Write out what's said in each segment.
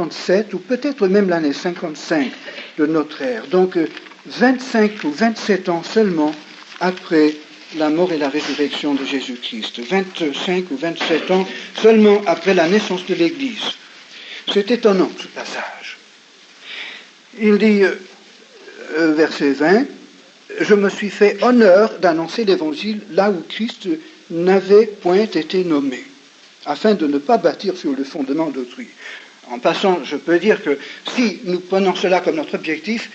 57 ou peut-être même l'année 55 de notre ère. Donc 25 ou 27 ans seulement après la mort et la résurrection de Jésus-Christ. 25 ou 27 ans seulement après la naissance de l'Église. C'est étonnant ce passage. Il dit, verset 20, « Je me suis fait honneur d'annoncer l'Évangile là où Christ n'avait point été nommé, afin de ne pas bâtir sur le fondement d'autrui. » En passant, je peux dire que si nous prenons cela comme notre objectif,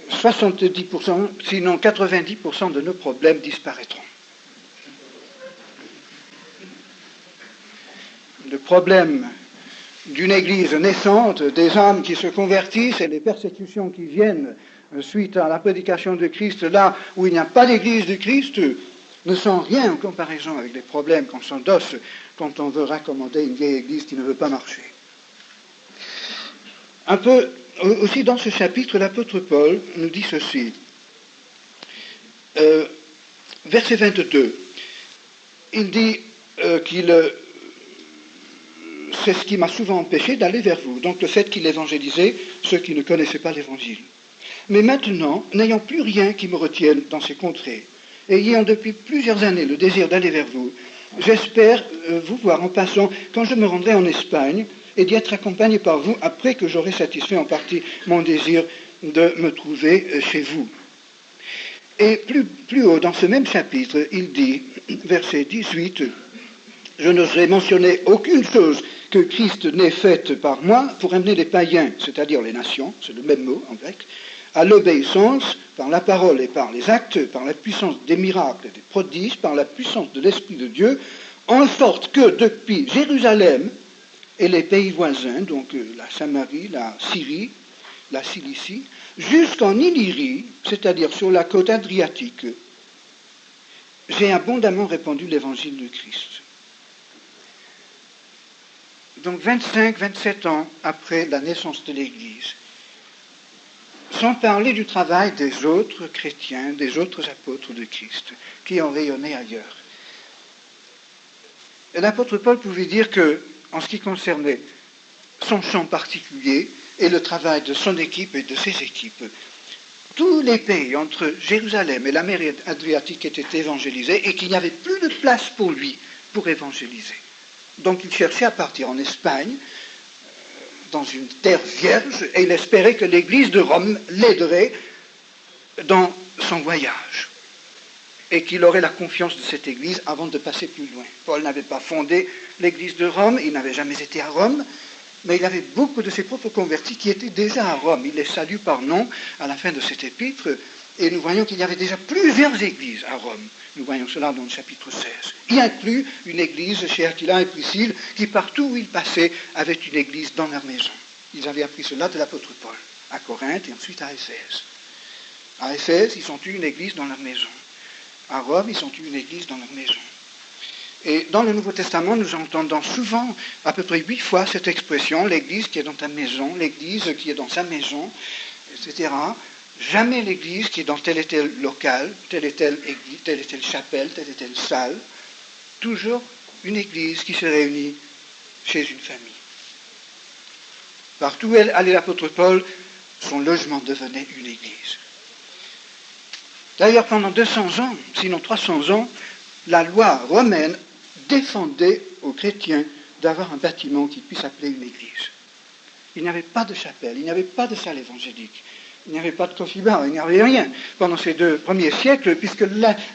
70%, sinon 90% de nos problèmes disparaîtront. Le problème d'une Église naissante, des âmes qui se convertissent et les persécutions qui viennent suite à la prédication de Christ, là où il n'y a pas d'Église de Christ, ne sont rien en comparaison avec les problèmes qu'on s'endosse quand on veut raccommoder une vieille Église qui ne veut pas marcher. Un peu aussi dans ce chapitre, l'apôtre Paul nous dit ceci. Verset 22, il dit c'est ce qui m'a souvent empêché d'aller vers vous. Donc le fait qu'il évangélisait ceux qui ne connaissaient pas l'Évangile. Mais maintenant, n'ayant plus rien qui me retienne dans ces contrées, et ayant depuis plusieurs années le désir d'aller vers vous, j'espère vous voir en passant quand je me rendrai en Espagne et d'y être accompagné par vous après que j'aurai satisfait en partie mon désir de me trouver chez vous. Et plus haut dans ce même chapitre, il dit, verset 18, « Je n'oserais mentionner aucune chose que Christ n'ait faite par moi pour amener les païens, c'est-à-dire les nations, c'est le même mot en grec, à l'obéissance par la parole et par les actes, par la puissance des miracles et des prodiges, par la puissance de l'Esprit de Dieu, en sorte que depuis Jérusalem et les pays voisins, donc la Samarie, la Syrie, la Cilicie, jusqu'en Illyrie, c'est-à-dire sur la côte adriatique, j'ai abondamment répandu l'évangile de Christ. » Donc 25-27 ans après la naissance de l'Église, sans parler du travail des autres chrétiens, des autres apôtres de Christ, qui ont rayonné ailleurs. L'apôtre Paul pouvait dire que, en ce qui concernait son champ particulier et le travail de son équipe et de ses équipes, tous les pays entre Jérusalem et la mer Adriatique étaient évangélisés et qu'il n'y avait plus de place pour lui pour évangéliser. Donc il cherchait à partir en Espagne, dans une terre vierge, et il espérait que l'Église de Rome l'aiderait dans son voyage, et qu'il aurait la confiance de cette Église avant de passer plus loin. Paul n'avait pas fondé l'Église de Rome, il n'avait jamais été à Rome, mais il avait beaucoup de ses propres convertis qui étaient déjà à Rome. Il les salue par nom à la fin de cet épître, et nous voyons qu'il y avait déjà plusieurs églises à Rome. Nous voyons cela dans le chapitre 16. Y inclut une église chez Aquila et Priscille, qui partout où ils passaient avaient une église dans leur maison. Ils avaient appris cela de l'apôtre Paul, à Corinthe et ensuite à Éphèse. À Éphèse, ils ont eu une église dans leur maison. À Rome, ils ont eu une église dans leur maison. Et dans le Nouveau Testament, nous entendons souvent, à peu près 8 fois, cette expression, l'église qui est dans ta maison, l'église qui est dans sa maison, etc. Jamais l'église qui est dans tel et tel local, telle et telle église, telle et telle chapelle, telle et telle salle. Toujours une église qui se réunit chez une famille. Partout où allait l'apôtre Paul, son logement devenait une église. D'ailleurs, pendant 200 ans, sinon 300 ans, la loi romaine défendait aux chrétiens d'avoir un bâtiment qui puisse s'appeler une église. Il n'y avait pas de chapelle, il n'y avait pas de salle évangélique. Il n'y avait pas de coffee bar, il n'y avait rien pendant ces 2 premiers siècles, puisque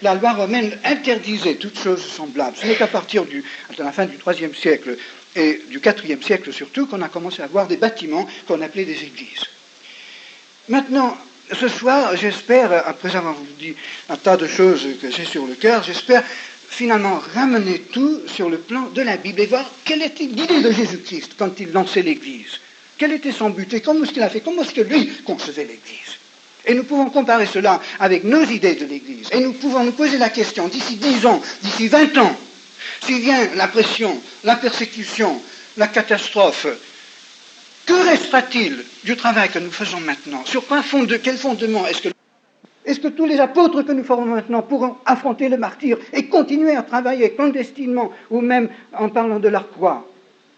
la loi romaine interdisait toutes choses semblables. Ce n'est qu'à partir de la fin du IIIe siècle et du IVe siècle surtout qu'on a commencé à voir des bâtiments qu'on appelait des églises. Maintenant, ce soir, j'espère, après avoir vous dit un tas de choses que j'ai sur le cœur, j'espère finalement ramener tout sur le plan de la Bible et voir quelle était l'idée de Jésus-Christ quand il lançait l'Église. Quel était son but et comment est-ce qu'il a fait? Comment est-ce que lui concevait l'Église? Et nous pouvons comparer cela avec nos idées de l'Église. Et nous pouvons nous poser la question, d'ici 10 ans, d'ici 20 ans, s'il vient la pression, la persécution, la catastrophe, que restera-t-il du travail que nous faisons maintenant? Sur quel fondement est-ce que tous les apôtres que nous formons maintenant pourront affronter le martyre et continuer à travailler clandestinement ou même en parlant de leur croix?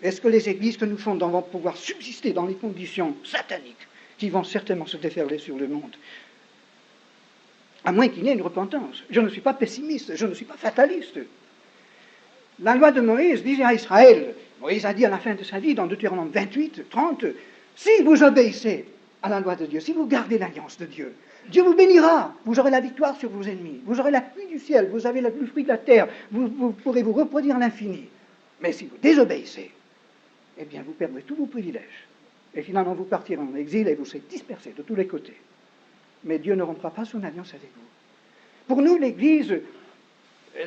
Est-ce que les églises que nous fondons vont pouvoir subsister dans les conditions sataniques qui vont certainement se déferler sur le monde? À moins qu'il y ait une repentance. Je ne suis pas pessimiste, je ne suis pas fataliste. La loi de Moïse disait à Israël, Moïse a dit à la fin de sa vie, dans Deutéronome 28, 30, si vous obéissez à la loi de Dieu, si vous gardez l'alliance de Dieu, Dieu vous bénira, vous aurez la victoire sur vos ennemis, vous aurez la pluie du ciel, vous avez le fruit de la terre, vous pourrez vous reproduire à l'infini. Mais si vous désobéissez, eh bien vous perdrez tous vos privilèges. Et finalement vous partirez en exil et vous serez dispersés de tous les côtés. Mais Dieu ne rompra pas son alliance avec vous. Pour nous, l'Église,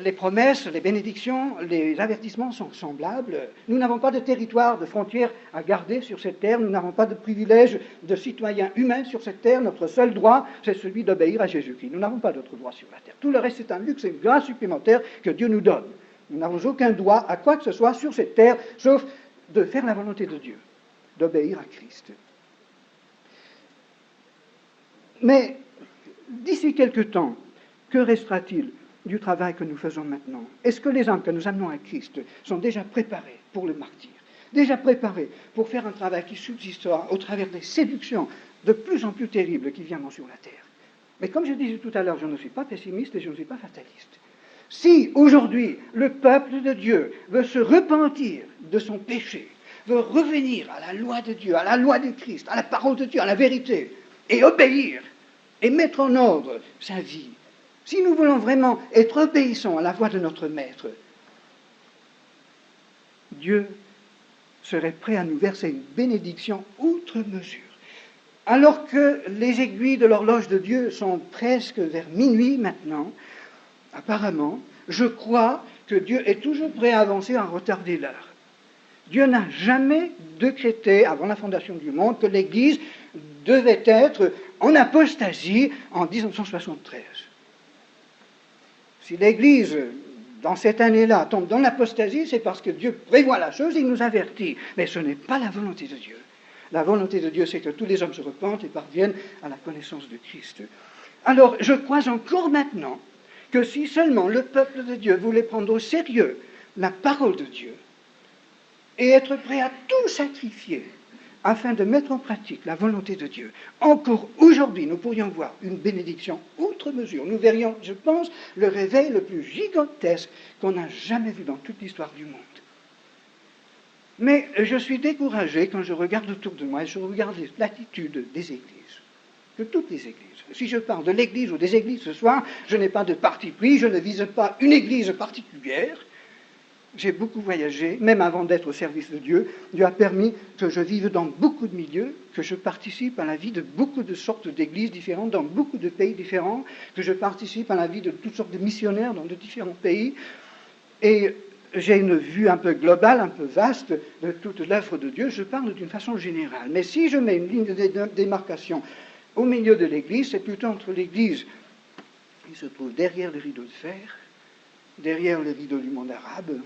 les promesses, les bénédictions, les avertissements sont semblables. Nous n'avons pas de territoire, de frontières à garder sur cette terre. Nous n'avons pas de privilège de citoyens humains sur cette terre. Notre seul droit, c'est celui d'obéir à Jésus-Christ. Nous n'avons pas d'autre droit sur la terre. Tout le reste, c'est un luxe et une grâce supplémentaire que Dieu nous donne. Nous n'avons aucun droit à quoi que ce soit sur cette terre, sauf de faire la volonté de Dieu, d'obéir à Christ. Mais d'ici quelque temps, que restera-t-il du travail que nous faisons maintenant? Est-ce que les âmes que nous amenons à Christ sont déjà préparées pour le martyre, déjà préparées pour faire un travail qui subsistera au travers des séductions de plus en plus terribles qui viendront sur la terre? Mais comme je disais tout à l'heure, je ne suis pas pessimiste et je ne suis pas fataliste. Si aujourd'hui le peuple de Dieu veut se repentir de son péché, veut revenir à la loi de Dieu, à la loi de Christ, à la parole de Dieu, à la vérité, et obéir, et mettre en ordre sa vie, si nous voulons vraiment être obéissants à la voix de notre Maître, Dieu serait prêt à nous verser une bénédiction outre mesure. Alors que les aiguilles de l'horloge de Dieu sont presque vers minuit maintenant, apparemment, je crois que Dieu est toujours prêt à avancer en retarder l'heure. Dieu n'a jamais décrété, avant la fondation du monde, que l'Église devait être en apostasie en 1973. Si l'Église, dans cette année-là, tombe dans l'apostasie, c'est parce que Dieu prévoit la chose et il nous avertit. Mais ce n'est pas la volonté de Dieu. La volonté de Dieu, c'est que tous les hommes se repentent et parviennent à la connaissance de Christ. Alors, je crois encore maintenant que si seulement le peuple de Dieu voulait prendre au sérieux la parole de Dieu et être prêt à tout sacrifier afin de mettre en pratique la volonté de Dieu, encore aujourd'hui, nous pourrions voir une bénédiction outre mesure. Nous verrions, je pense, le réveil le plus gigantesque qu'on n'a jamais vu dans toute l'histoire du monde. Mais je suis découragé quand je regarde autour de moi et je regarde l'attitude des églises, de toutes les églises. Si je parle de l'église ou des églises ce soir, je n'ai pas de parti pris, je ne vise pas une église particulière. J'ai beaucoup voyagé, même avant d'être au service de Dieu. Dieu a permis que je vive dans beaucoup de milieux, que je participe à la vie de beaucoup de sortes d'églises différentes, dans beaucoup de pays différents, que je participe à la vie de toutes sortes de missionnaires dans de différents pays. Et j'ai une vue un peu globale, un peu vaste de toute l'œuvre de Dieu. Je parle d'une façon générale. Mais si je mets une ligne de démarcation au milieu de l'Église, c'est plutôt entre l'Église qui se trouve derrière le rideau de fer, derrière le rideau du monde arabe,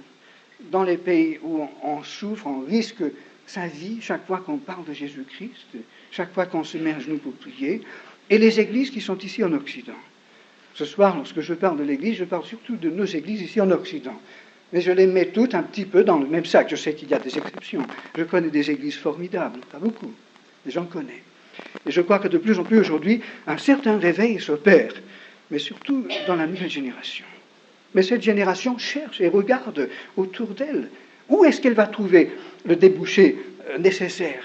dans les pays où on souffre, on risque sa vie chaque fois qu'on parle de Jésus-Christ, chaque fois qu'on se met à genoux pour prier, et les églises qui sont ici en Occident. Ce soir, lorsque je parle de l'Église, je parle surtout de nos églises ici en Occident. Mais je les mets toutes un petit peu dans le même sac. Je sais qu'il y a des exceptions. Je connais des églises formidables, pas beaucoup, mais j'en connais. Et je crois que de plus en plus aujourd'hui, un certain réveil s'opère, mais surtout dans la nouvelle génération. Mais cette génération cherche et regarde autour d'elle. Où est-ce qu'elle va trouver le débouché nécessaire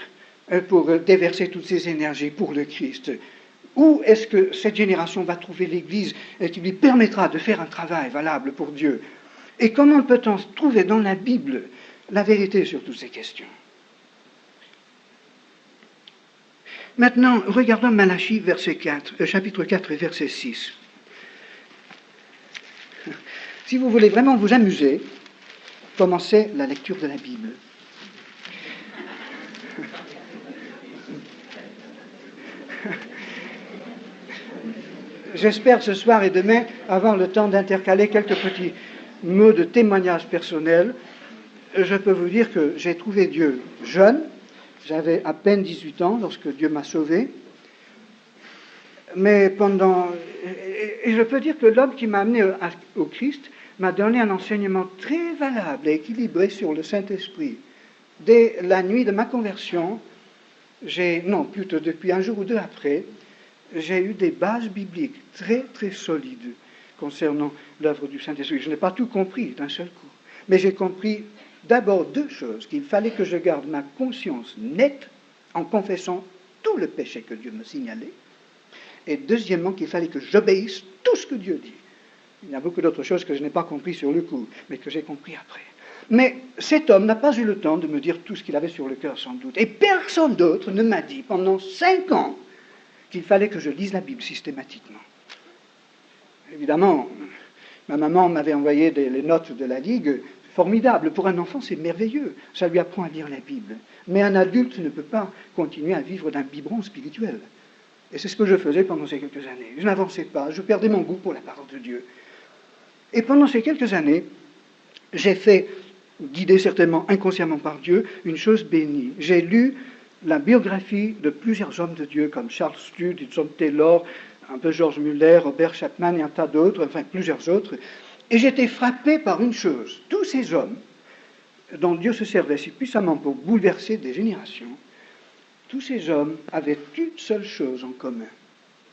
pour déverser toutes ses énergies pour le Christ? Où est-ce que cette génération va trouver l'Église qui lui permettra de faire un travail valable pour Dieu? Et comment peut-on trouver dans la Bible la vérité sur toutes ces questions? Maintenant, regardons Malachie, chapitre 4 et verset 6. Si vous voulez vraiment vous amuser, commencez la lecture de la Bible. J'espère ce soir et demain avoir le temps d'intercaler quelques petits mots de témoignage personnel. Je peux vous dire que j'ai trouvé Dieu jeune. J'avais à peine 18 ans lorsque Dieu m'a sauvé. Mais et je peux dire que l'homme qui m'a amené au Christ m'a donné un enseignement très valable et équilibré sur le Saint-Esprit, Dès la nuit de ma conversion, non, plutôt depuis un jour ou deux après, j'ai eu des bases bibliques très, très solides concernant l'œuvre du Saint-Esprit. Je n'ai pas tout compris d'un seul coup, mais j'ai compris d'abord deux choses: qu'il fallait que je garde ma conscience nette en confessant tout le péché que Dieu me signalait, et deuxièmement, qu'il fallait que j'obéisse tout ce que Dieu dit. Il y a beaucoup d'autres choses que je n'ai pas compris sur le coup, mais que j'ai compris après. Mais cet homme n'a pas eu le temps de me dire tout ce qu'il avait sur le cœur, sans doute. Et personne d'autre ne m'a dit pendant 5 ans qu'il fallait que je lise la Bible systématiquement. Évidemment, ma maman m'avait envoyé les notes de la Ligue. Formidable. Pour un enfant, c'est merveilleux. Ça lui apprend à lire la Bible. Mais un adulte ne peut pas continuer à vivre d'un biberon spirituel. Et c'est ce que je faisais pendant ces quelques années. Je n'avançais pas, je perdais mon goût pour la parole de Dieu. Et pendant ces quelques années, j'ai fait, guidé certainement inconsciemment par Dieu, une chose bénie. J'ai lu la biographie de plusieurs hommes de Dieu, comme Charles Studd, John Taylor, un peu George Muller, Robert Chapman et un tas d'autres, enfin plusieurs autres. Et j'étais frappé par une chose: tous ces hommes dont Dieu se servait si puissamment pour bouleverser des générations, tous ces hommes avaient une seule chose en commun,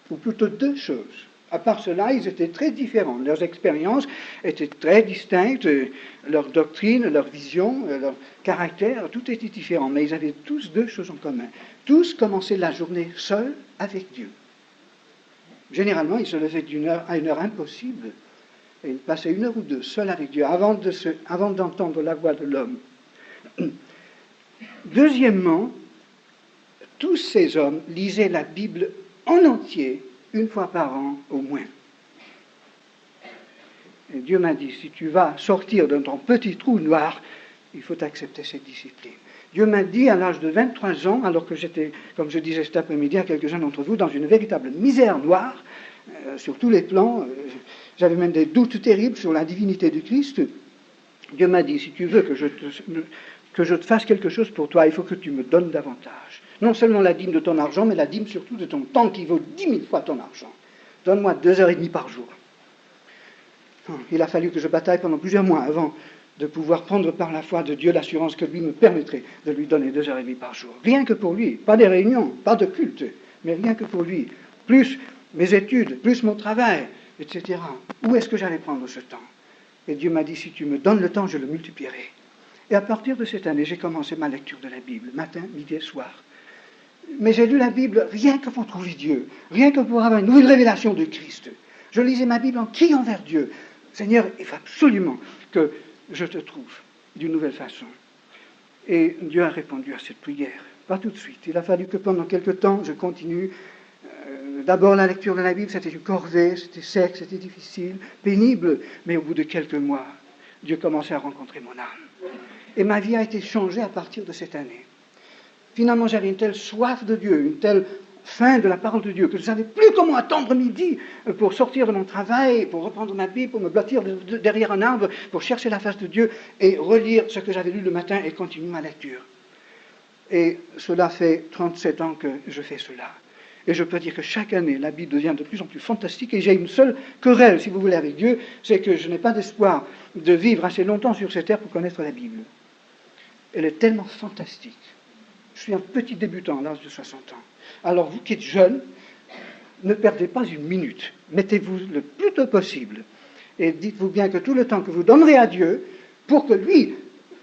ou plutôt deux choses. À part cela, ils étaient très différents. Leurs expériences étaient très distinctes, leur doctrine, leur vision, leur caractère, tout était différent. Mais ils avaient tous deux choses en commun. Tous commençaient la journée seuls avec Dieu. Généralement, ils se levaient d'une heure à une heure impossible, et ils passaient 1 heure ou 2 seuls avec Dieu, avant d'entendre la voix de l'homme. Deuxièmement, tous ces hommes lisaient la Bible en entier, 1 fois par an au moins. Et Dieu m'a dit: si tu vas sortir de ton petit trou noir, il faut accepter cette discipline. Dieu m'a dit à l'âge de 23 ans, alors que j'étais, comme je disais cet après-midi à quelques-uns d'entre vous, dans une véritable misère noire, sur tous les plans, j'avais même des doutes terribles sur la divinité du Christ. Dieu m'a dit: si tu veux que je te fasse quelque chose pour toi, il faut que tu me donnes davantage. Non seulement la dîme de ton argent, mais la dîme surtout de ton temps qui vaut 10 000 fois ton argent. Donne-moi 2h30 par jour. Il a fallu que je bataille pendant plusieurs mois avant de pouvoir prendre par la foi de Dieu l'assurance que lui me permettrait de lui donner 2h30 par jour. Rien que pour lui, pas des réunions, pas de culte, mais rien que pour lui. Plus mes études, plus mon travail, etc. Où est-ce que j'allais prendre ce temps? Et Dieu m'a dit: si tu me donnes le temps, je le multiplierai. Et à partir de cette année, j'ai commencé ma lecture de la Bible, matin, midi et soir. Mais j'ai lu la Bible rien que pour trouver Dieu, rien que pour avoir une nouvelle révélation de Christ. Je lisais ma Bible en criant vers Dieu: Seigneur, il faut absolument que je te trouve d'une nouvelle façon. Et Dieu a répondu à cette prière. Pas tout de suite. Il a fallu que pendant quelque temps, je continue. D'abord, la lecture de la Bible, c'était une corvée, c'était sec, c'était difficile, pénible. Mais au bout de quelques mois, Dieu commençait à rencontrer mon âme. Et ma vie a été changée à partir de cette année. Finalement, j'avais une telle soif de Dieu, une telle faim de la parole de Dieu, que je ne savais plus comment attendre midi pour sortir de mon travail, pour reprendre ma Bible, pour me blottir derrière un arbre, pour chercher la face de Dieu et relire ce que j'avais lu le matin et continuer ma lecture. Et cela fait 37 ans que je fais cela. Et je peux dire que chaque année, la Bible devient de plus en plus fantastique, et j'ai une seule querelle, si vous voulez, avec Dieu, c'est que je n'ai pas d'espoir de vivre assez longtemps sur cette terre pour connaître la Bible. Elle est tellement fantastique. Je suis un petit débutant à l'âge de 60 ans. Alors vous qui êtes jeune, ne perdez pas une minute. Mettez-vous le plus tôt possible. Et dites-vous bien que tout le temps que vous donnerez à Dieu, pour que lui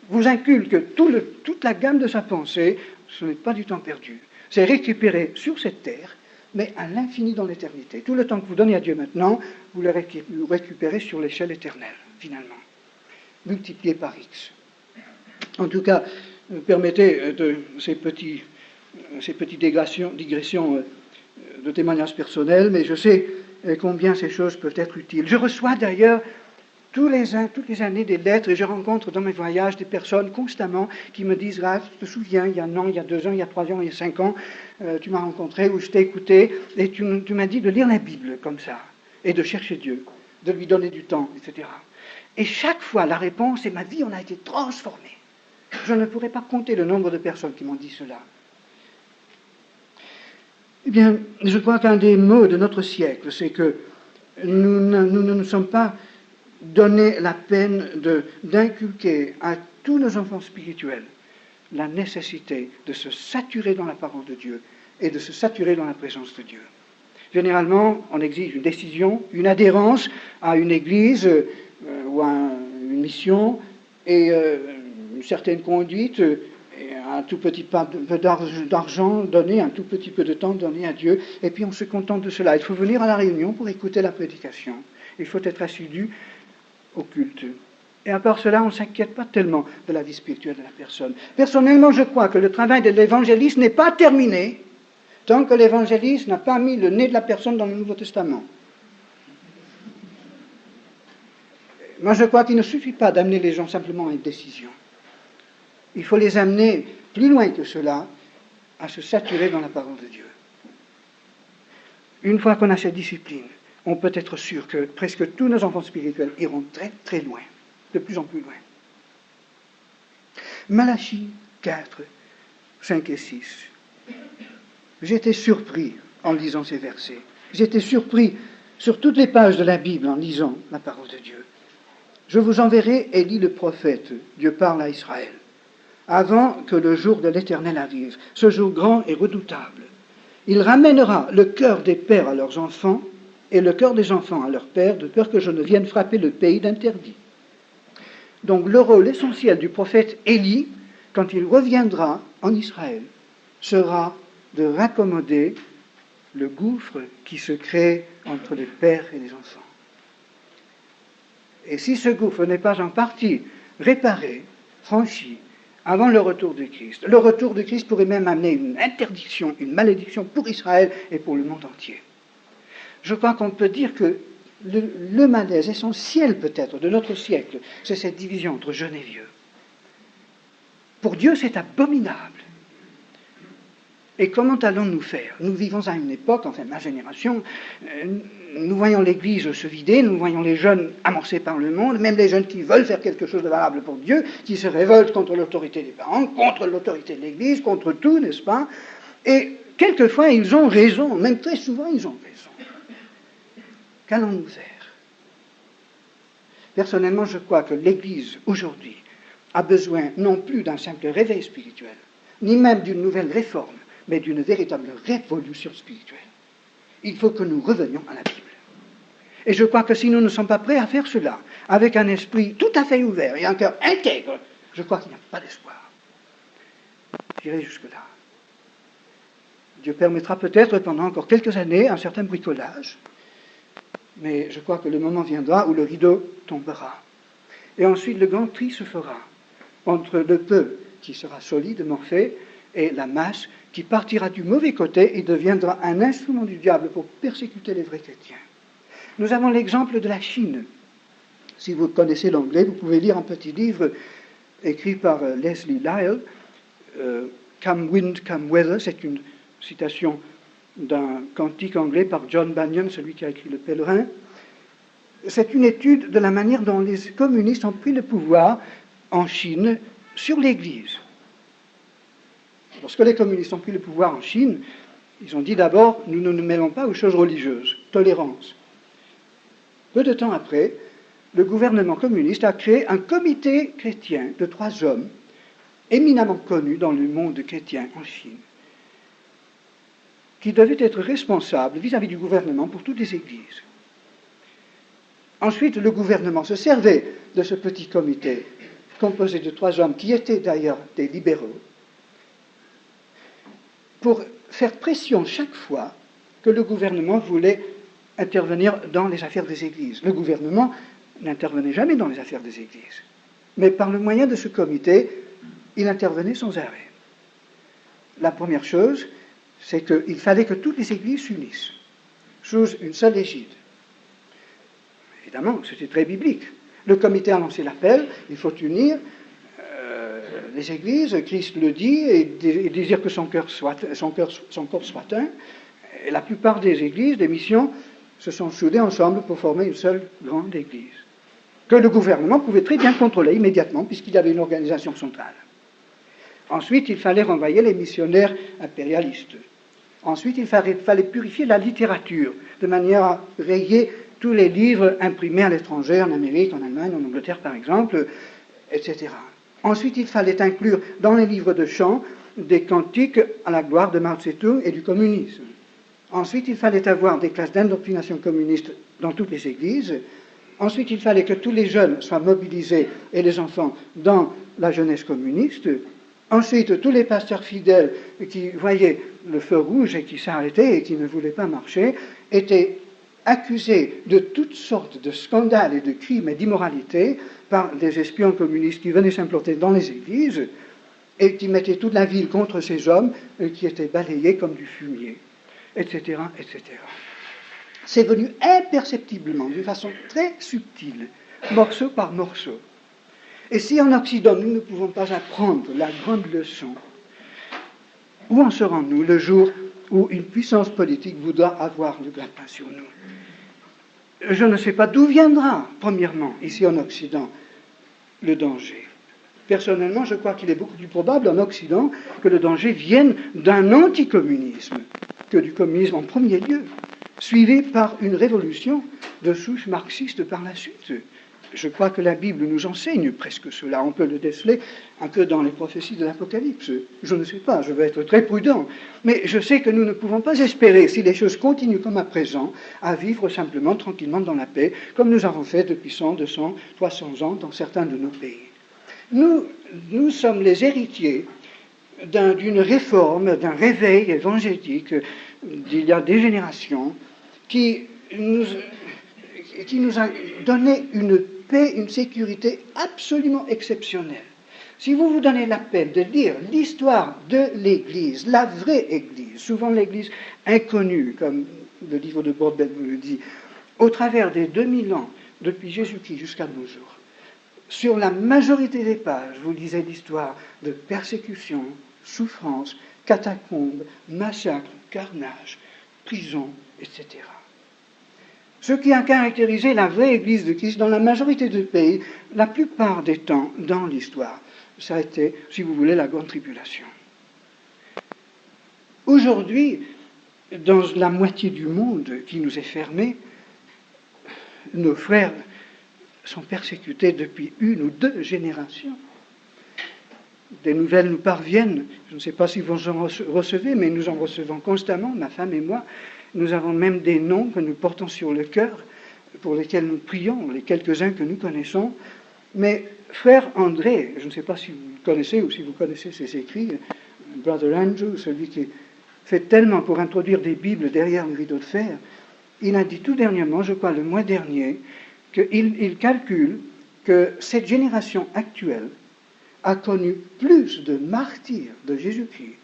vous inculque toute la gamme de sa pensée, ce n'est pas du temps perdu. C'est récupéré sur cette terre, mais à l'infini dans l'éternité. Tout le temps que vous donnez à Dieu maintenant, vous le récupérez sur l'échelle éternelle, finalement. Multiplié par X. En tout cas, permettez de ces petites digressions de témoignages personnels, mais je sais combien ces choses peuvent être utiles. Je reçois d'ailleurs toutes les années des lettres, et je rencontre dans mes voyages des personnes constamment qui me disent: Raph, tu te souviens, il y a un an, il y a 2 ans, il y a 3 ans, il y a 5 ans, tu m'as rencontré ou je t'ai écouté, et tu m'as dit de lire la Bible comme ça, et de chercher Dieu, de lui donner du temps, etc. Et chaque fois, la réponse est: ma vie en a été transformée. Je ne pourrais pas compter le nombre de personnes qui m'ont dit cela. Eh bien, je crois qu'un des maux de notre siècle, c'est que nous ne nous sommes pas donné la peine d'inculquer à tous nos enfants spirituels la nécessité de se saturer dans la parole de Dieu et de se saturer dans la présence de Dieu. Généralement, on exige une décision, une adhérence à une église ou à une mission et une certaine conduite, et un tout petit peu d'argent donné, un tout petit peu de temps donné à Dieu, et puis on se contente de cela. Il faut venir à la réunion pour écouter la prédication. Il faut être assidu au culte. Et à part cela, on ne s'inquiète pas tellement de la vie spirituelle de la personne. Personnellement, je crois que le travail de l'évangéliste n'est pas terminé tant que l'évangéliste n'a pas mis le nez de la personne dans le Nouveau Testament. Moi, je crois qu'il ne suffit pas d'amener les gens simplement à une décision. Il faut les amener plus loin que cela, à se saturer dans la parole de Dieu. Une fois qu'on a cette discipline, on peut être sûr que presque tous nos enfants spirituels iront très très loin, de plus en plus loin. Malachie 4, 5 et 6. J'étais surpris en lisant ces versets. J'étais surpris sur toutes les pages de la Bible en lisant la parole de Dieu. Je vous enverrai Élie le prophète, Dieu parle à Israël, avant que le jour de l'Éternel arrive, ce jour grand et redoutable. Il ramènera le cœur des pères à leurs enfants et le cœur des enfants à leurs pères, de peur que je ne vienne frapper le pays d'interdit. Donc le rôle essentiel du prophète Élie, quand il reviendra en Israël, sera de raccommoder le gouffre qui se crée entre les pères et les enfants. Et si ce gouffre n'est pas en partie réparé, franchi, avant le retour de Christ pourrait même amener une interdiction, une malédiction pour Israël et pour le monde entier. Je crois qu'on peut dire que le malaise essentiel peut-être de notre siècle, c'est cette division entre jeunes et vieux. Pour Dieu, c'est abominable. Et comment allons-nous faire? Nous vivons à une époque, enfin ma génération, nous voyons l'Église se vider, nous voyons les jeunes amorcés par le monde, même les jeunes qui veulent faire quelque chose de valable pour Dieu, qui se révoltent contre l'autorité des parents, contre l'autorité de l'Église, contre tout, n'est-ce pas? Et quelquefois, ils ont raison, même très souvent, ils ont raison. Qu'allons-nous faire? Personnellement, je crois que l'Église, aujourd'hui, a besoin non plus d'un simple réveil spirituel, ni même d'une nouvelle réforme, mais d'une véritable révolution spirituelle. Il faut que nous revenions à la Bible. Et je crois que si nous ne sommes pas prêts à faire cela, avec un esprit tout à fait ouvert et un cœur intègre, je crois qu'il n'y a pas d'espoir. J'irai jusque-là. Dieu permettra peut-être pendant encore quelques années un certain bricolage, mais je crois que le moment viendra où le rideau tombera. Et ensuite, le grand tri se fera entre le peu qui sera solidement fait et la masse qui partira du mauvais côté et deviendra un instrument du diable pour persécuter les vrais chrétiens. Nous avons l'exemple de la Chine. Si vous connaissez l'anglais, vous pouvez lire un petit livre écrit par Leslie Lyle, Come Wind, Come Weather. C'est une citation d'un cantique anglais par John Bunyan, celui qui a écrit Le Pèlerin. C'est une étude de la manière dont les communistes ont pris le pouvoir en Chine sur l'Église. Lorsque les communistes ont pris le pouvoir en Chine, ils ont dit d'abord, nous ne nous mêlons pas aux choses religieuses, tolérance. Peu de temps après, le gouvernement communiste a créé un comité chrétien de 3 hommes, éminemment connus dans le monde chrétien en Chine, qui devaient être responsables vis-à-vis du gouvernement pour toutes les églises. Ensuite, le gouvernement se servait de ce petit comité, composé de 3 hommes qui étaient d'ailleurs des libéraux, pour faire pression chaque fois que le gouvernement voulait intervenir dans les affaires des églises. Le gouvernement n'intervenait jamais dans les affaires des églises, mais par le moyen de ce comité, il intervenait sans arrêt. La première chose, c'est qu'il fallait que toutes les églises s'unissent sous une seule égide. Évidemment, c'était très biblique. Le comité a lancé l'appel, il faut unir les églises, Christ le dit, et désire que son corps soit un. Et la plupart des églises, des missions, se sont soudées ensemble pour former une seule grande église, que le gouvernement pouvait très bien contrôler immédiatement, puisqu'il y avait une organisation centrale. Ensuite, il fallait renvoyer les missionnaires impérialistes. Ensuite, il fallait purifier la littérature, de manière à rayer tous les livres imprimés à l'étranger, en Amérique, en Allemagne, en Angleterre par exemple, etc. Ensuite, il fallait inclure dans les livres de chants des cantiques à la gloire de Mao Tse-tung et du communisme. Ensuite, il fallait avoir des classes d'indoctrination communiste dans toutes les églises. Ensuite, il fallait que tous les jeunes soient mobilisés, et les enfants, dans la jeunesse communiste. Ensuite, tous les pasteurs fidèles qui voyaient le feu rouge et qui s'arrêtaient et qui ne voulaient pas marcher, étaient accusés de toutes sortes de scandales et de crimes et d'immoralité par des espions communistes qui venaient s'implanter dans les églises et qui mettaient toute la ville contre ces hommes qui étaient balayés comme du fumier, etc., etc. C'est venu imperceptiblement, d'une façon très subtile, morceau par morceau. Et si en Occident, nous ne pouvons pas apprendre la grande leçon, où en serons-nous le jour où une puissance politique voudra avoir le grappin sur nous? Je ne sais pas d'où viendra, premièrement, ici en Occident, le danger. Personnellement, je crois qu'il est beaucoup plus probable en Occident que le danger vienne d'un anticommunisme que du communisme en premier lieu, suivi par une révolution de souche marxiste par la suite. Je crois que la Bible nous enseigne presque cela. On peut le déceler un peu dans les prophéties de l'Apocalypse. Je ne sais pas, je veux être très prudent. Mais je sais que nous ne pouvons pas espérer, si les choses continuent comme à présent, à vivre simplement, tranquillement dans la paix, comme nous avons fait depuis 100, 200, 300 ans dans certains de nos pays. Nous sommes les héritiers d'une réforme, d'un réveil évangélique d'il y a des générations qui nous a donné une paix, une sécurité absolument exceptionnelle. Si vous vous donnez la peine de lire l'histoire de l'Église, la vraie Église, souvent l'Église inconnue, comme le livre de Broadbent vous le dit, au travers des 2000 ans, depuis Jésus-Christ jusqu'à nos jours, sur la majorité des pages, vous lisez l'histoire de persécution, souffrance, catacombes, massacres, carnage, prison, etc. Ce qui a caractérisé la vraie Église de Christ dans la majorité des pays, la plupart des temps dans l'histoire, ça a été, si vous voulez, la grande tribulation. Aujourd'hui, dans la moitié du monde qui nous est fermée, nos frères sont persécutés depuis 1 ou 2 générations. Des nouvelles nous parviennent, je ne sais pas si vous en recevez, mais nous en recevons constamment, ma femme et moi. Nous avons même des noms que nous portons sur le cœur, pour lesquels nous prions, les quelques-uns que nous connaissons. Mais frère André, je ne sais pas si vous le connaissez ou si vous connaissez ses écrits, Brother Andrew, celui qui fait tellement pour introduire des Bibles derrière le rideau de fer, il a dit tout dernièrement, je crois le mois dernier, qu'il calcule que cette génération actuelle a connu plus de martyrs de Jésus-Christ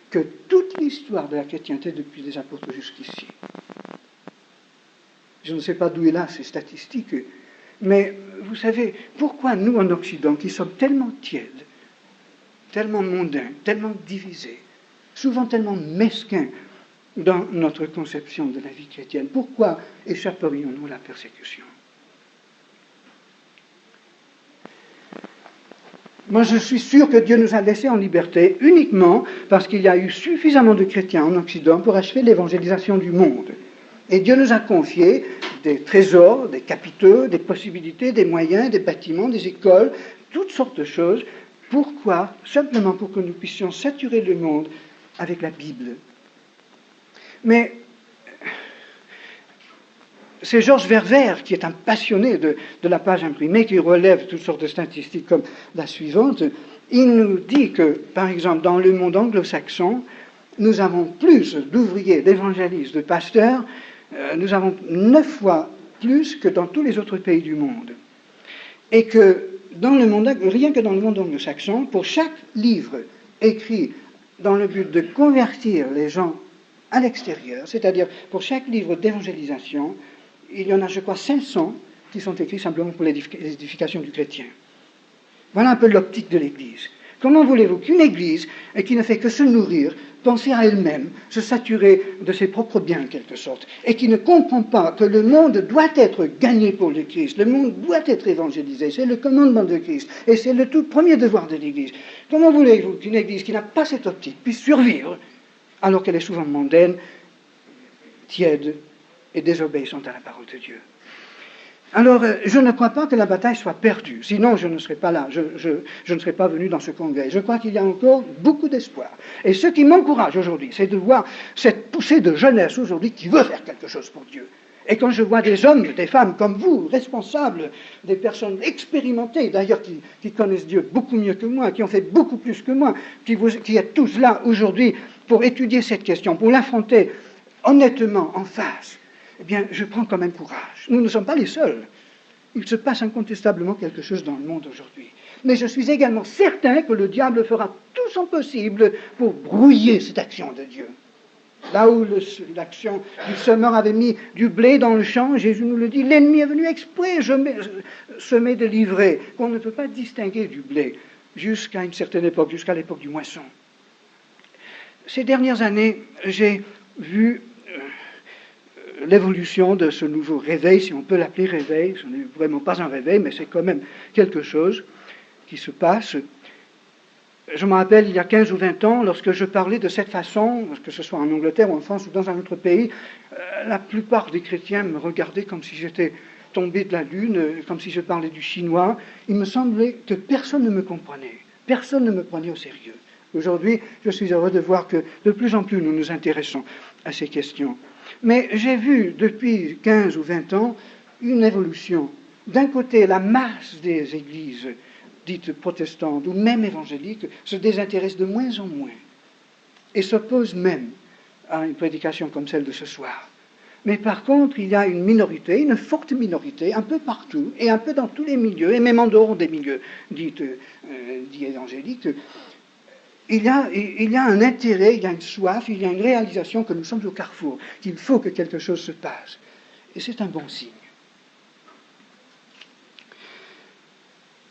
que toute l'histoire de la chrétienté depuis les apôtres jusqu'ici. Je ne sais pas d'où il a ces statistiques, mais vous savez, pourquoi nous en Occident, qui sommes tellement tièdes, tellement mondains, tellement divisés, souvent tellement mesquins dans notre conception de la vie chrétienne, pourquoi échapperions-nous à la persécution? Moi, je suis sûr que Dieu nous a laissés en liberté uniquement parce qu'il y a eu suffisamment de chrétiens en Occident pour achever l'évangélisation du monde. Et Dieu nous a confié des trésors, des capitaux, des possibilités, des moyens, des bâtiments, des écoles, toutes sortes de choses. Pourquoi? Simplement pour que nous puissions saturer le monde avec la Bible. Mais c'est Georges Verwer, qui est un passionné de la page imprimée, qui relève toutes sortes de statistiques comme la suivante. Il nous dit que, par exemple, dans le monde anglo-saxon, nous avons plus d'ouvriers, d'évangélistes, de pasteurs, nous avons 9 fois plus que dans tous les autres pays du monde. Et que, rien que dans le monde anglo-saxon, pour chaque livre écrit dans le but de convertir les gens à l'extérieur, c'est-à-dire pour chaque livre d'évangélisation, il y en a, je crois, 500 qui sont écrits simplement pour l'édification du chrétien. Voilà un peu l'optique de l'Église. Comment voulez-vous qu'une Église, qui ne fait que se nourrir, penser à elle-même, se saturer de ses propres biens en quelque sorte, et qui ne comprend pas que le monde doit être gagné pour le Christ, le monde doit être évangélisé, c'est le commandement de Christ, et c'est le tout premier devoir de l'Église. Comment voulez-vous qu'une Église qui n'a pas cette optique puisse survivre, alors qu'elle est souvent mondaine, tiède et désobéissante à la parole de Dieu? Alors, je ne crois pas que la bataille soit perdue, sinon je ne serais pas là, je ne serais pas venu dans ce congrès. Je crois qu'il y a encore beaucoup d'espoir. Et ce qui m'encourage aujourd'hui, c'est de voir cette poussée de jeunesse aujourd'hui qui veut faire quelque chose pour Dieu. Et quand je vois des hommes, des femmes comme vous, responsables, des personnes expérimentées, d'ailleurs qui connaissent Dieu beaucoup mieux que moi, qui ont fait beaucoup plus que moi, qui êtes tous là aujourd'hui pour étudier cette question, pour l'affronter honnêtement, en face, eh bien, je prends quand même courage. Nous ne sommes pas les seuls. Il se passe incontestablement quelque chose dans le monde aujourd'hui. Mais je suis également certain que le diable fera tout son possible pour brouiller cette action de Dieu. Là où l'action du semeur avait mis du blé dans le champ, Jésus nous le dit, l'ennemi est venu exprès semer de l'ivraie, qu'on ne peut pas distinguer du blé jusqu'à une certaine époque, jusqu'à l'époque du moisson. Ces dernières années, j'ai vu l'évolution de ce nouveau réveil, si on peut l'appeler réveil. Ce n'est vraiment pas un réveil, mais c'est quand même quelque chose qui se passe. Je me rappelle, il y a 15 ou 20 ans, lorsque je parlais de cette façon, que ce soit en Angleterre ou en France ou dans un autre pays, la plupart des chrétiens me regardaient comme si j'étais tombé de la lune, comme si je parlais du chinois. Il me semblait que personne ne me comprenait, personne ne me prenait au sérieux. Aujourd'hui, je suis heureux de voir que de plus en plus nous nous intéressons à ces questions. Mais j'ai vu depuis 15 ou 20 ans une évolution. D'un côté, la masse des églises dites protestantes ou même évangéliques se désintéressent de moins en moins et s'opposent même à une prédication comme celle de ce soir. Mais par contre, il y a une minorité, une forte minorité, un peu partout et un peu dans tous les milieux, et même en dehors des milieux dits évangéliques. Il y a un intérêt, il y a une soif, il y a une réalisation que nous sommes au carrefour, qu'il faut que quelque chose se passe. Et c'est un bon signe.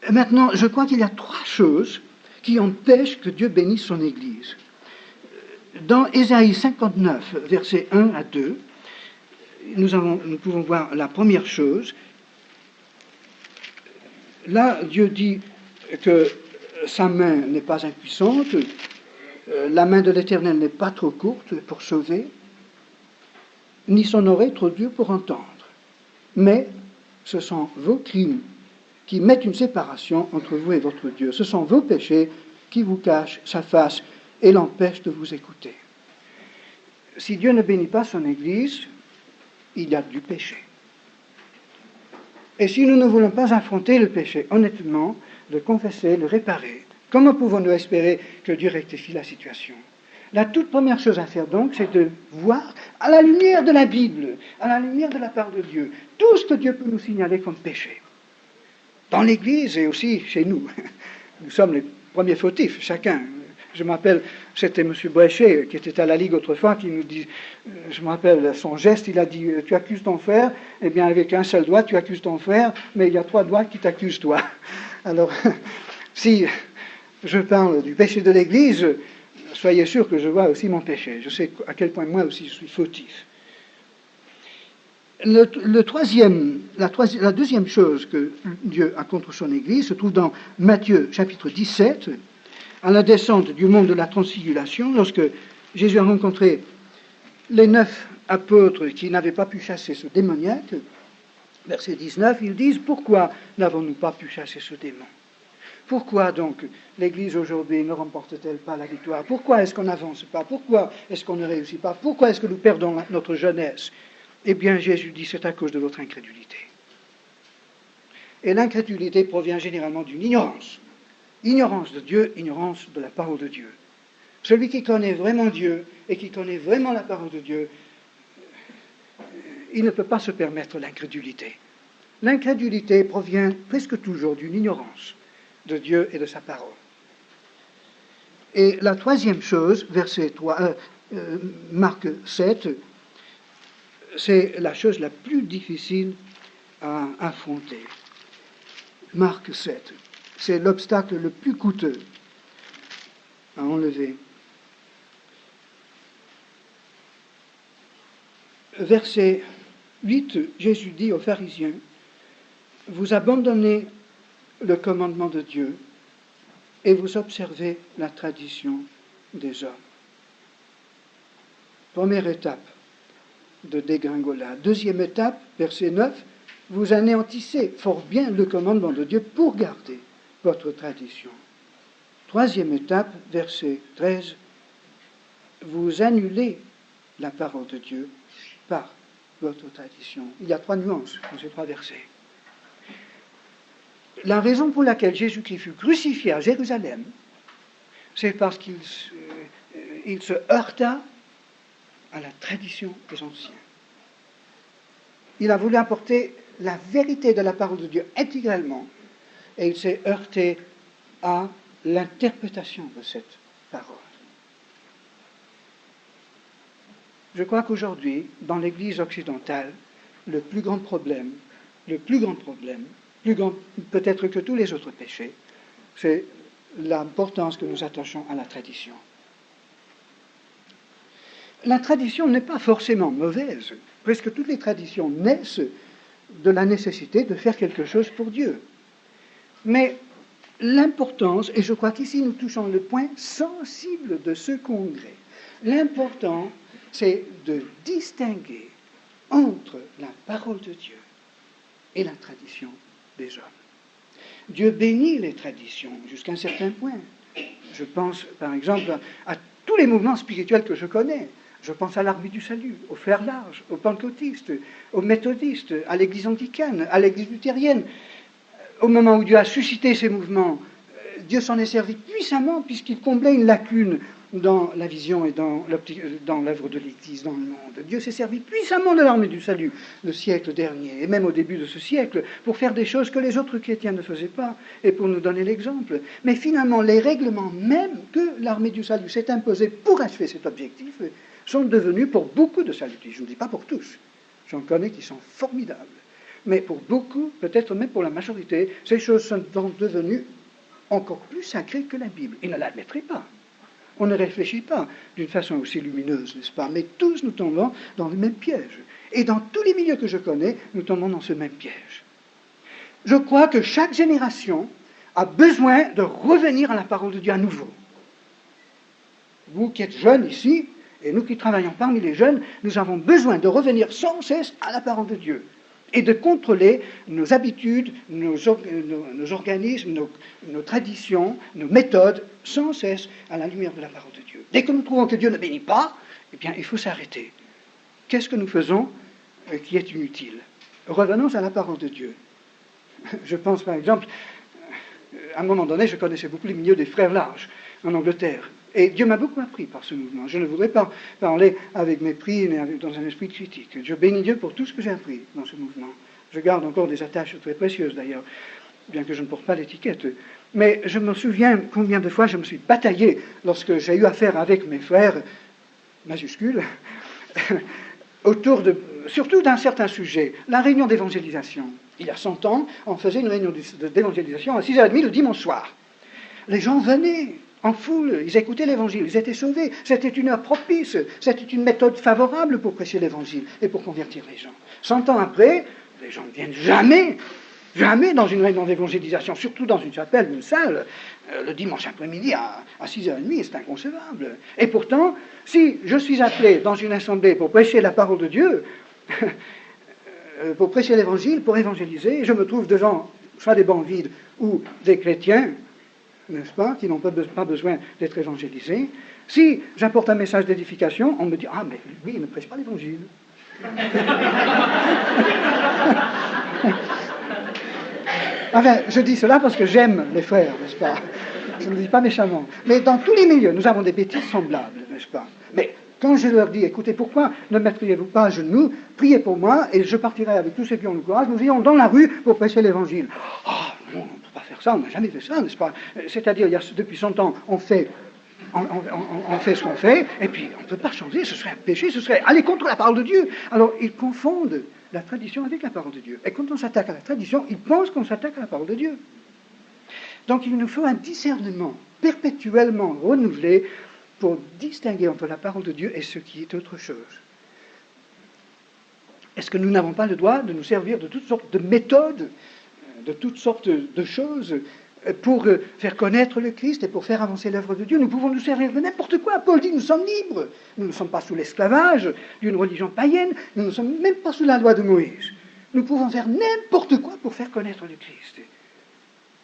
Et maintenant, je crois qu'il y a 3 choses qui empêchent que Dieu bénisse son Église. Dans Ésaïe 59, versets 1 à 2, nous pouvons voir la première chose. Là, Dieu dit que sa main n'est pas impuissante, la main de l'Éternel n'est pas trop courte pour sauver, ni son oreille trop dure pour entendre. Mais ce sont vos crimes qui mettent une séparation entre vous et votre Dieu. Ce sont vos péchés qui vous cachent sa face et l'empêchent de vous écouter. Si Dieu ne bénit pas son Église, il y a du péché. Et si nous ne voulons pas affronter le péché honnêtement, le confesser, le réparer, comment pouvons-nous espérer que Dieu rectifie la situation? La toute première chose à faire donc, c'est de voir à la lumière de la Bible, à la lumière de la part de Dieu, tout ce que Dieu peut nous signaler comme péché. Dans l'Église et aussi chez nous. Nous sommes les premiers fautifs, chacun. Je me rappelle, c'était M. Bréchet, qui était à la Ligue autrefois, qui nous dit, je me rappelle son geste, il a dit, tu accuses ton frère, eh bien avec un seul doigt, tu accuses ton frère, mais il y a 3 doigts qui t'accusent toi. Alors, si je parle du péché de l'Église, soyez sûr que je vois aussi mon péché. Je sais à quel point moi aussi je suis fautif. La deuxième chose que Dieu a contre son Église se trouve dans Matthieu chapitre 17, à la descente du mont de la Transfiguration, lorsque Jésus a rencontré les 9 apôtres qui n'avaient pas pu chasser ce démoniaque. Verset 19, ils disent, pourquoi n'avons-nous pas pu chasser ce démon? Pourquoi donc l'Église aujourd'hui ne remporte-t-elle pas la victoire? Pourquoi est-ce qu'on n'avance pas? Pourquoi est-ce qu'on ne réussit pas? Pourquoi est-ce que nous perdons notre jeunesse? Eh bien, Jésus dit, c'est à cause de votre incrédulité. Et l'incrédulité provient généralement d'une ignorance. Ignorance de Dieu, ignorance de la parole de Dieu. Celui qui connaît vraiment Dieu et qui connaît vraiment la parole de Dieu, il ne peut pas se permettre l'incrédulité. L'incrédulité provient presque toujours d'une ignorance de Dieu et de sa parole. Et la troisième chose, verset 3, Marc 7, c'est la chose la plus difficile à affronter. Marc 7, c'est l'obstacle le plus coûteux à enlever. Verset 8, Jésus dit aux pharisiens, vous abandonnez le commandement de Dieu et vous observez la tradition des hommes. Première étape de dégringolade. Deuxième étape, verset 9, vous anéantissez fort bien le commandement de Dieu pour garder votre tradition. Troisième étape, verset 13, vous annulez la parole de Dieu par votre tradition. Il y a 3 nuances dans ces 3 versets. La raison pour laquelle Jésus-Christ fut crucifié à Jérusalem, c'est parce qu'il se heurta à la tradition des anciens. Il a voulu apporter la vérité de la parole de Dieu intégralement, et il s'est heurté à l'interprétation de cette parole. Je crois qu'aujourd'hui, dans l'Église occidentale, le plus grand problème, plus grand peut-être que tous les autres péchés, c'est l'importance que nous attachons à la tradition. La tradition n'est pas forcément mauvaise. Presque toutes les traditions naissent de la nécessité de faire quelque chose pour Dieu. Mais l'importance, et je crois qu'ici nous touchons le point sensible de ce congrès, l'important, c'est de distinguer entre la parole de Dieu et la tradition des hommes. Dieu bénit les traditions jusqu'à un certain point. Je pense, par exemple, à tous les mouvements spirituels que je connais. Je pense à l'Armée du Salut, aux Frères Larges, aux Pentecôtistes, aux Méthodistes, à l'Église anglicaine, à l'Église luthérienne. Au moment où Dieu a suscité ces mouvements, Dieu s'en est servi puissamment puisqu'il comblait une lacune dans la vision et dans l'œuvre de l'Église dans le monde. Dieu s'est servi puissamment de l'Armée du Salut le siècle dernier, et même au début de ce siècle, pour faire des choses que les autres chrétiens ne faisaient pas, et pour nous donner l'exemple. Mais finalement, les règlements même que l'Armée du Salut s'est imposés pour achever cet objectif sont devenus pour beaucoup de salutistes. Je ne dis pas pour tous, j'en connais qui sont formidables. Mais pour beaucoup, peut-être même pour la majorité, ces choses sont devenues encore plus sacrées que la Bible. Ils ne l'admettraient pas. On ne réfléchit pas d'une façon aussi lumineuse, n'est-ce pas? Mais tous nous tombons dans le même piège. Et dans tous les milieux que je connais, nous tombons dans ce même piège. Je crois que chaque génération a besoin de revenir à la parole de Dieu à nouveau. Vous qui êtes jeunes ici, et nous qui travaillons parmi les jeunes, nous avons besoin de revenir sans cesse à la parole de Dieu et de contrôler nos habitudes, nos organismes, nos traditions, nos méthodes, sans cesse à la lumière de la parole de Dieu. Dès que nous trouvons que Dieu ne bénit pas, eh bien, il faut s'arrêter. Qu'est-ce que nous faisons qui est inutile? Revenons à la parole de Dieu. Je pense, par exemple, à un moment donné, je connaissais beaucoup les milieux des Frères Larges en Angleterre. Et Dieu m'a beaucoup appris par ce mouvement. Je ne voudrais pas parler avec mépris, mais dans un esprit critique. Je bénis Dieu pour tout ce que j'ai appris dans ce mouvement. Je garde encore des attaches très précieuses d'ailleurs, bien que je ne porte pas d'étiquette. Mais je me souviens combien de fois je me suis bataillé lorsque j'ai eu affaire avec mes frères, majuscules, surtout d'un certain sujet, la réunion d'évangélisation. Il y a 100 ans, on faisait une réunion d'évangélisation à 6h30 le dimanche soir. Les gens venaient en foule, ils écoutaient l'évangile, ils étaient sauvés. C'était une heure propice, c'était une méthode favorable pour prêcher l'évangile et pour convertir les gens. 100 ans après, les gens ne viennent jamais dans une réunion d'évangélisation, surtout dans une chapelle, une salle, le dimanche après-midi à 6h30, c'est inconcevable. Et pourtant, si je suis appelé dans une assemblée pour prêcher la parole de Dieu, pour prêcher l'évangile, pour évangéliser, je me trouve devant soit des bancs vides ou des chrétiens, n'est-ce pas, qui n'ont pas besoin d'être évangélisés. Si j'apporte un message d'édification, on me dit « Ah, mais lui, il ne prêche pas l'évangile. » Enfin, je dis cela parce que j'aime les frères, n'est-ce pas? Je ne le dis pas méchamment. Mais dans tous les milieux, nous avons des bêtises semblables, n'est-ce pas? Mais quand je leur dis « Écoutez, pourquoi ne mettriez-vous pas à genoux, priez pour moi, et je partirai avec tous ceux qui ont le courage, nous irons dans la rue pour prêcher l'évangile. » Ah, non, on ne peut pas faire ça, on n'a jamais fait ça, n'est-ce pas? C'est-à-dire, depuis 100 ans, on fait ce qu'on fait, et puis on ne peut pas changer, ce serait un péché, ce serait aller contre la parole de Dieu. Alors, ils confondent la tradition avec la parole de Dieu. Et quand on s'attaque à la tradition, ils pensent qu'on s'attaque à la parole de Dieu. Donc, il nous faut un discernement perpétuellement renouvelé pour distinguer entre la parole de Dieu et ce qui est autre chose. Est-ce que nous n'avons pas le droit de nous servir de toutes sortes de méthodes, de toutes sortes de choses pour faire connaître le Christ et pour faire avancer l'œuvre de Dieu? Nous pouvons nous servir de n'importe quoi. Paul dit, nous sommes libres. Nous ne sommes pas sous l'esclavage d'une religion païenne. Nous ne sommes même pas sous la loi de Moïse. Nous pouvons faire n'importe quoi pour faire connaître le Christ.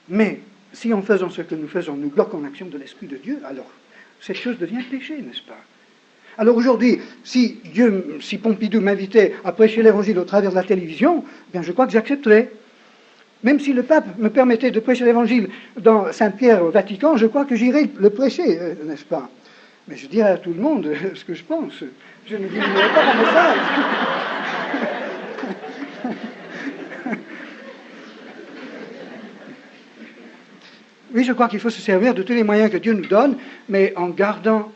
Mais si en faisant ce que nous faisons, nous bloquons l'action de l'Esprit de Dieu, alors cette chose devient péché, n'est-ce pas? Alors aujourd'hui, si Pompidou m'invitait à prêcher l'Évangile au travers de la télévision, bien je crois que j'accepterais. Même si le pape me permettait de prêcher l'Évangile dans Saint-Pierre au Vatican, je crois que j'irais le prêcher, n'est-ce pas? Mais je dirais à tout le monde ce que je pense. Je ne diminuerai pas mon message. Oui, je crois qu'il faut se servir de tous les moyens que Dieu nous donne, mais en gardant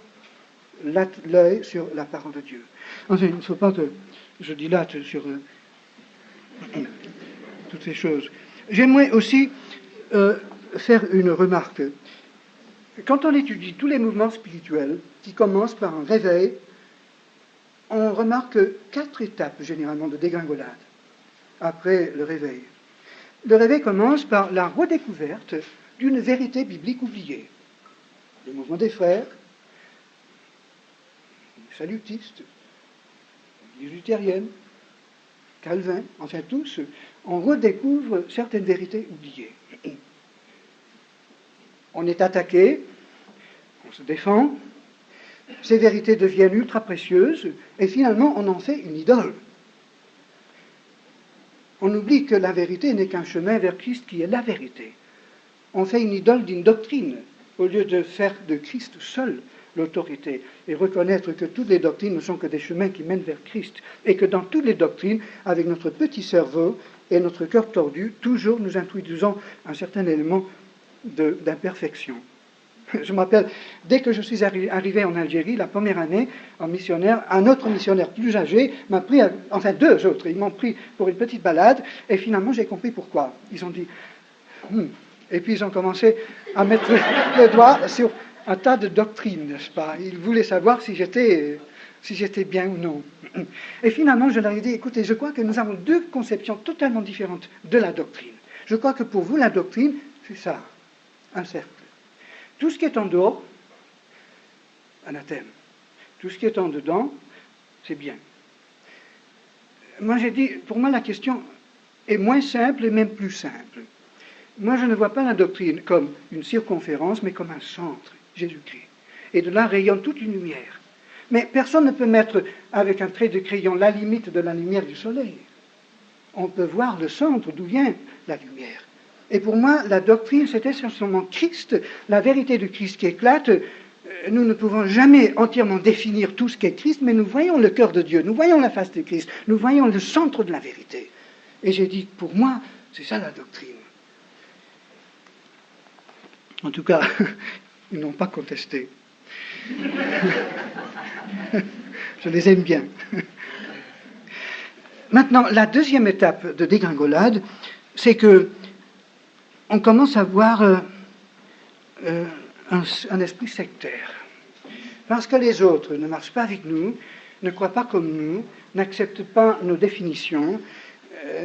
l'œil sur la parole de Dieu. Enfin, il ne faut pas que je dilate sur toutes ces choses. J'aimerais aussi faire une remarque. Quand on étudie tous les mouvements spirituels qui commencent par un réveil, on remarque 4 étapes généralement de dégringolade après le réveil. Le réveil commence par la redécouverte d'une vérité biblique oubliée. Le mouvement des frères, les salutistes, les luthériennes, Calvin, enfin tous, on redécouvre certaines vérités oubliées. On est attaqué, on se défend, ces vérités deviennent ultra précieuses, et finalement on en fait une idole. On oublie que la vérité n'est qu'un chemin vers Christ qui est la vérité. On fait une idole d'une doctrine, au lieu de faire de Christ seul l'autorité, et reconnaître que toutes les doctrines ne sont que des chemins qui mènent vers Christ, et que dans toutes les doctrines, avec notre petit cerveau et notre cœur tordu, toujours nous introduisons un certain élément d'imperfection. Je me rappelle, dès que je suis arrivé en Algérie, la première année, en missionnaire, un autre missionnaire plus âgé m'a pris, enfin 2 autres, ils m'ont pris pour une petite balade, et finalement j'ai compris pourquoi. Ils ont dit, et puis ils ont commencé à mettre le doigt sur un tas de doctrines, n'est-ce pas? Ils voulaient savoir si j'étais bien ou non. Et finalement, je leur ai dit, écoutez, je crois que nous avons 2 conceptions totalement différentes de la doctrine. Je crois que pour vous, la doctrine, c'est ça, un cercle. Tout ce qui est en dehors, anathème. Tout ce qui est en dedans, c'est bien. Moi, j'ai dit, pour moi, la question est moins simple et même plus simple. Moi, je ne vois pas la doctrine comme une circonférence, mais comme un centre, Jésus-Christ. Et de là rayonne toute une lumière. Mais personne ne peut mettre avec un trait de crayon la limite de la lumière du soleil. On peut voir le centre d'où vient la lumière. Et pour moi, la doctrine, c'est essentiellement Christ, la vérité de Christ qui éclate. Nous ne pouvons jamais entièrement définir tout ce qu'est Christ, mais nous voyons le cœur de Dieu, nous voyons la face de Christ, nous voyons le centre de la vérité. Et j'ai dit, pour moi, c'est ça la doctrine. En tout cas, ils n'ont pas contesté. Je les aime bien. Maintenant, la deuxième étape de dégringolade, c'est que on commence à voir un esprit sectaire. Parce que les autres ne marchent pas avec nous, ne croient pas comme nous, n'acceptent pas nos définitions,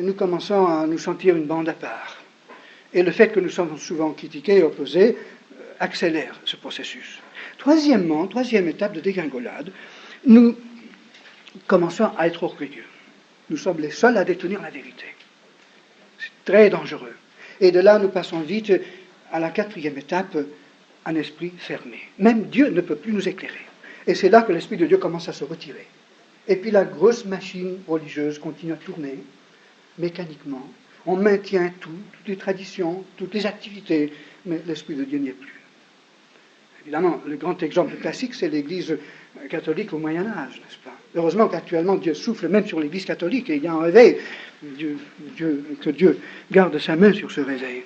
nous commençons à nous sentir une bande à part. Et le fait que nous sommes souvent critiqués et opposés accélère ce processus. Troisièmement, troisième étape de dégringolade, nous commençons à être orgueilleux. Nous sommes les seuls à détenir la vérité. C'est très dangereux. Et de là, nous passons vite à la 4e étape, un esprit fermé. Même Dieu ne peut plus nous éclairer. Et c'est là que l'Esprit de Dieu commence à se retirer. Et puis la grosse machine religieuse continue à tourner, mécaniquement. On maintient toutes les traditions, toutes les activités, mais l'Esprit de Dieu n'y est plus. Évidemment, le grand exemple classique, c'est l'Église catholique au Moyen-Âge, n'est-ce pas? Heureusement qu'actuellement, Dieu souffle même sur l'Église catholique et il y a un réveil. Que Dieu garde sa main sur ce réveil.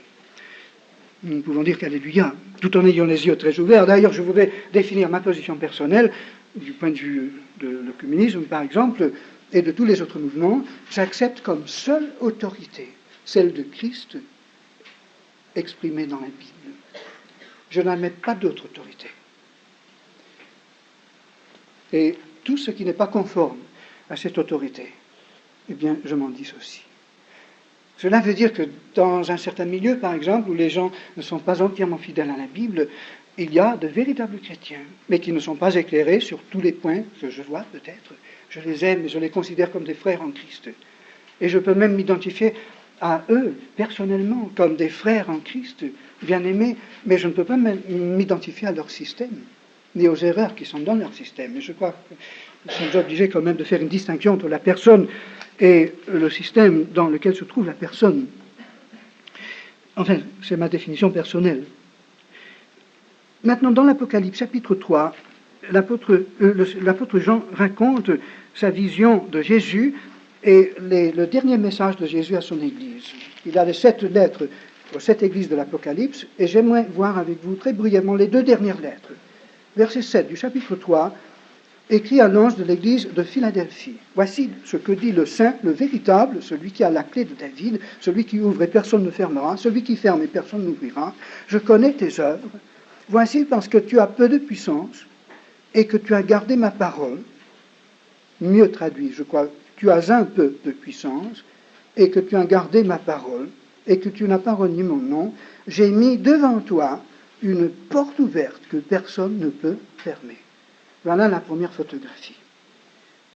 Nous pouvons dire qu'Alléluia, tout en ayant les yeux très ouverts. D'ailleurs, je voudrais définir ma position personnelle, du point de vue de l'œcuménisme, par exemple, et de tous les autres mouvements. J'accepte comme seule autorité celle de Christ exprimée dans la Bible. Je n'admets pas d'autre autorité. Et tout ce qui n'est pas conforme à cette autorité, eh bien, je m'en dissocie. Cela veut dire que dans un certain milieu, par exemple, où les gens ne sont pas entièrement fidèles à la Bible, il y a de véritables chrétiens, mais qui ne sont pas éclairés sur tous les points que je vois peut-être. Je les aime et je les considère comme des frères en Christ. Et je peux même m'identifier à eux, personnellement, comme des frères en Christ, bien-aimés, mais je ne peux pas m'identifier à leur système, ni aux erreurs qui sont dans leur système. Et je crois que nous sommes obligés quand même de faire une distinction entre la personne et le système dans lequel se trouve la personne. Enfin, c'est ma définition personnelle. Maintenant, dans l'Apocalypse, chapitre 3, l'apôtre Jean raconte sa vision de Jésus et le dernier message de Jésus à son Église. Il a les 7 lettres aux 7 églises de l'Apocalypse, et j'aimerais voir avec vous très brièvement les 2 dernières lettres. Verset 7 du chapitre 3, écrit à l'ange de l'église de Philadelphie. Voici ce que dit le saint, le véritable, celui qui a la clé de David, celui qui ouvre et personne ne fermera, celui qui ferme et personne n'ouvrira. Je connais tes œuvres. Voici parce que tu as peu de puissance et que tu as gardé ma parole. Mieux traduit, je crois, tu as un peu de puissance et que tu as gardé ma parole et que tu n'as pas renié mon nom. J'ai mis devant toi une porte ouverte que personne ne peut fermer. Voilà la première photographie.